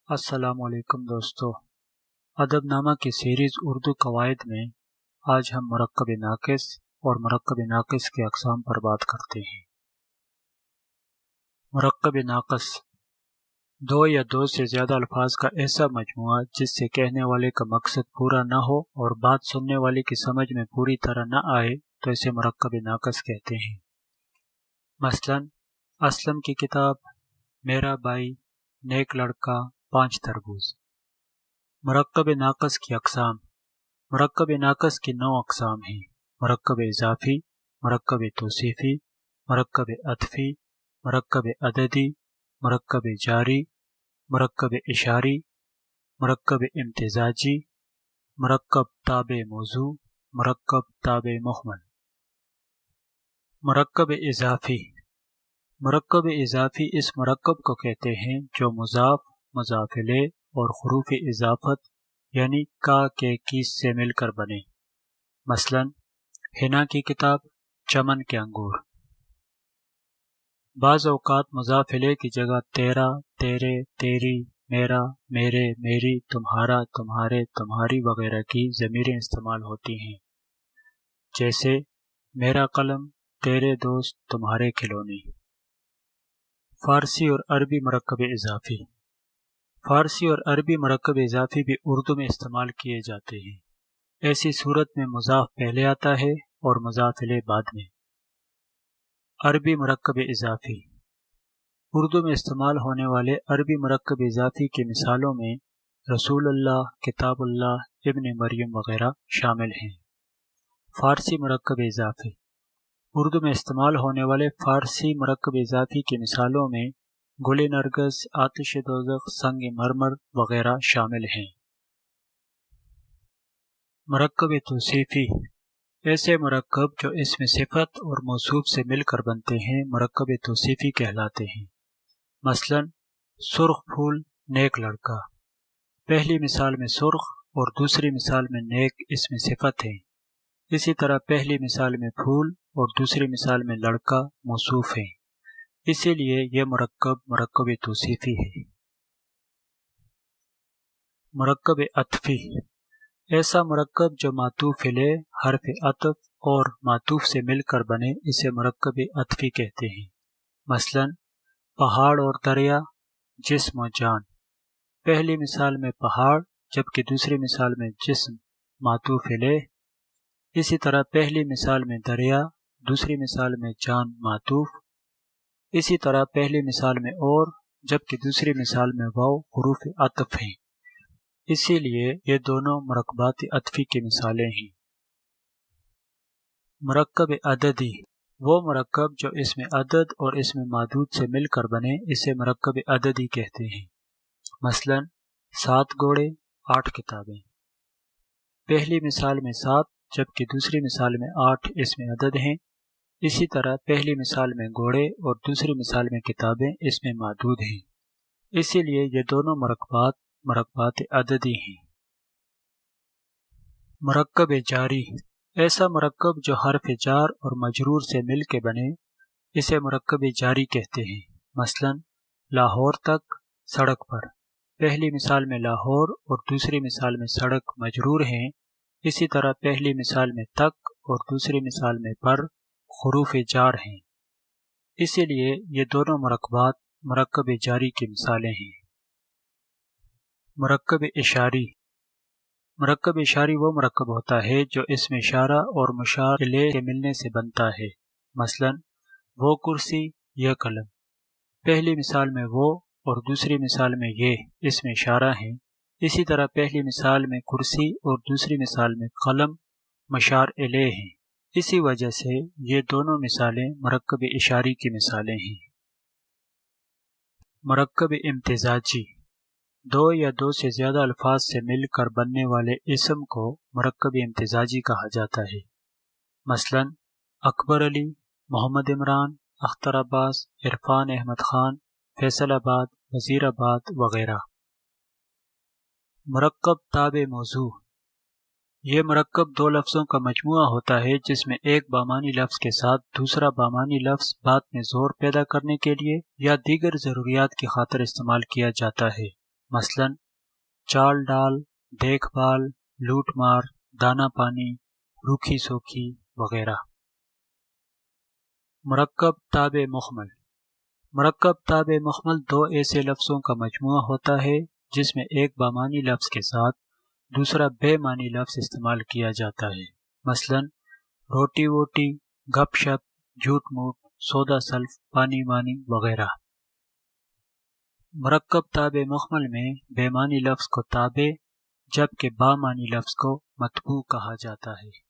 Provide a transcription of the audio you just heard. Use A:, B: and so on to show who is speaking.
A: السلام علیکم دوستو، ادب نامہ کی سیریز اردو قواعد میں آج ہم مرکب ناقص اور مرکب ناقص کے اقسام پر بات کرتے ہیں۔ مرکب ناقص دو یا دو سے زیادہ الفاظ کا ایسا مجموعہ جس سے کہنے والے کا مقصد پورا نہ ہو اور بات سننے والے کی سمجھ میں پوری طرح نہ آئے تو اسے مرکب ناقص کہتے ہیں۔ مثلا اسلم کی کتاب، میرا بھائی، نیک لڑکا، 5 تربوز۔ مرکب ناقص کی اقسام۔ مرکب ناقص کی 9 اقسام ہیں: مرکب اضافی، مرکب توصیفی، مرکب عطفی، مرکب عددی، مرکب جاری، مرکب اشاری، مرکب امتزاجی، مرکب تابع موضوع، مرکب تابع مہمل۔ مرکب اضافی۔ مرکب اضافی اس مرکب کو کہتے ہیں جو مضاف، مضاف الیہ اور حروف اضافت یعنی کا کے کیس سے مل کر بنے۔ مثلا حنا کی کتاب، چمن کے انگور۔ بعض اوقات مضاف الیہ کی جگہ تیرا، تیرے، تیری، میرا، میرے، میری، تمہارا، تمہارے، تمہاری وغیرہ کی ضمیریں استعمال ہوتی ہیں، جیسے میرا قلم، تیرے دوست، تمہارے کھلونے۔ فارسی اور عربی مرکب اضافی۔ فارسی اور عربی مرکب اضافی بھی اردو میں استعمال کیے جاتے ہیں۔ ایسی صورت میں مضاف پہلے آتا ہے اور مضاف الیہ بعد میں۔ عربی مرکب اضافی۔ اردو میں استعمال ہونے والے عربی مرکب اضافی کی مثالوں میں رسول اللہ، کتاب اللہ، ابن مریم وغیرہ شامل ہیں۔ فارسی مرکب اضافی۔ اردو میں استعمال ہونے والے فارسی مرکب اضافی کی مثالوں میں گل نرگس، آتش دوزخ، سنگ مرمر وغیرہ شامل ہیں۔ مرکب توصیفی۔ ایسے مرکب جو اسم صفت اور موصوف سے مل کر بنتے ہیں مرکب توصیفی کہلاتے ہیں۔ مثلا سرخ پھول، نیک لڑکا۔ پہلی مثال میں سرخ اور دوسری مثال میں نیک اسم صفت ہیں۔ اسی طرح پہلی مثال میں پھول اور دوسری مثال میں لڑکا موصوف ہیں، اسی لیے یہ مرکب توصیفی ہے۔ مرکب عطفی۔ ایسا مرکب جو معطوف الیہ، حرف عطف اور معطوف سے مل کر بنے اسے مرکب عطفی کہتے ہیں۔ مثلا پہاڑ اور دریا، جسم و جان۔ پہلی مثال میں پہاڑ جبکہ دوسری مثال میں جسم معطوف الیہ۔ اسی طرح پہلی مثال میں دریا، دوسری مثال میں جان معطوف۔ اسی طرح پہلی مثال میں اور جبکہ دوسری مثال میں واو حروف عطف ہیں، اسی لیے یہ دونوں مرکبات عطفی کی مثالیں ہیں۔ مرکب عددی۔ وہ مرکب جو اسم عدد اور اسم معدود سے مل کر بنے اسے مرکب عددی کہتے ہیں۔ مثلا 7 گھوڑے، 8 کتابیں۔ پہلی مثال میں 7 جبکہ دوسری مثال میں 8 اسم عدد ہیں، اسی طرح پہلی مثال میں گھوڑے اور دوسری مثال میں کتابیں اسم معدود ہیں، اسی لیے یہ دونوں مرکبات عددی ہیں۔ مرکب جاری۔ ایسا مرکب جو حرف جار اور مجرور سے مل کے بنے اسے مرکب جاری کہتے ہیں۔ مثلا لاہور تک، سڑک پر۔ پہلی مثال میں لاہور اور دوسری مثال میں سڑک مجرور ہیں، اسی طرح پہلی مثال میں تک اور دوسری مثال میں پر حروف جار ہیں، اسی لیے یہ دونوں مرکبات مرکب جاری کی مثالیں ہیں۔ مرکب اشاری۔ مرکب اشاری وہ مرکب ہوتا ہے جو اسم اشارہ اور مشار الیہ کے ملنے سے بنتا ہے۔ مثلا وہ کرسی، یہ قلم۔ پہلی مثال میں وہ اور دوسری مثال میں یہ اسم اشارہ ہیں، اسی طرح پہلی مثال میں کرسی اور دوسری مثال میں قلم مشار الیہ ہیں، اسی وجہ سے یہ دونوں مثالیں مرکب اشاری کی مثالیں ہیں۔ مرکب امتزاجی۔ 2 یا 2 سے زیادہ الفاظ سے مل کر بننے والے اسم کو مرکب امتزاجی کہا جاتا ہے۔ مثلا اکبر علی، محمد عمران، اختر عباس، عرفان احمد خان، فیصل آباد، وزیر آباد وغیرہ۔ مرکب تابع موضوع۔ یہ مرکب 2 لفظوں کا مجموعہ ہوتا ہے جس میں ایک بامعنی لفظ کے ساتھ دوسرا بامعنی لفظ بات میں زور پیدا کرنے کے لیے یا دیگر ضروریات کی خاطر استعمال کیا جاتا ہے۔ مثلاً چال ڈال، دیکھ بھال، لوٹ مار، دانا پانی، روکھی سوکھی وغیرہ۔ مرکب تابع محمل۔ مرکب تابع محمل دو ایسے لفظوں کا مجموعہ ہوتا ہے جس میں ایک بامعنی لفظ کے ساتھ دوسرا بے معنی لفظ استعمال کیا جاتا ہے، مثلاً روٹی ووٹی، گپ شپ، جھوٹ موٹ، سودا سلف، پانی مانی وغیرہ۔ مرکب تابع محمل میں بے معنی لفظ کو تابع جبکہ بامعنی لفظ کو متبوع کہا جاتا ہے۔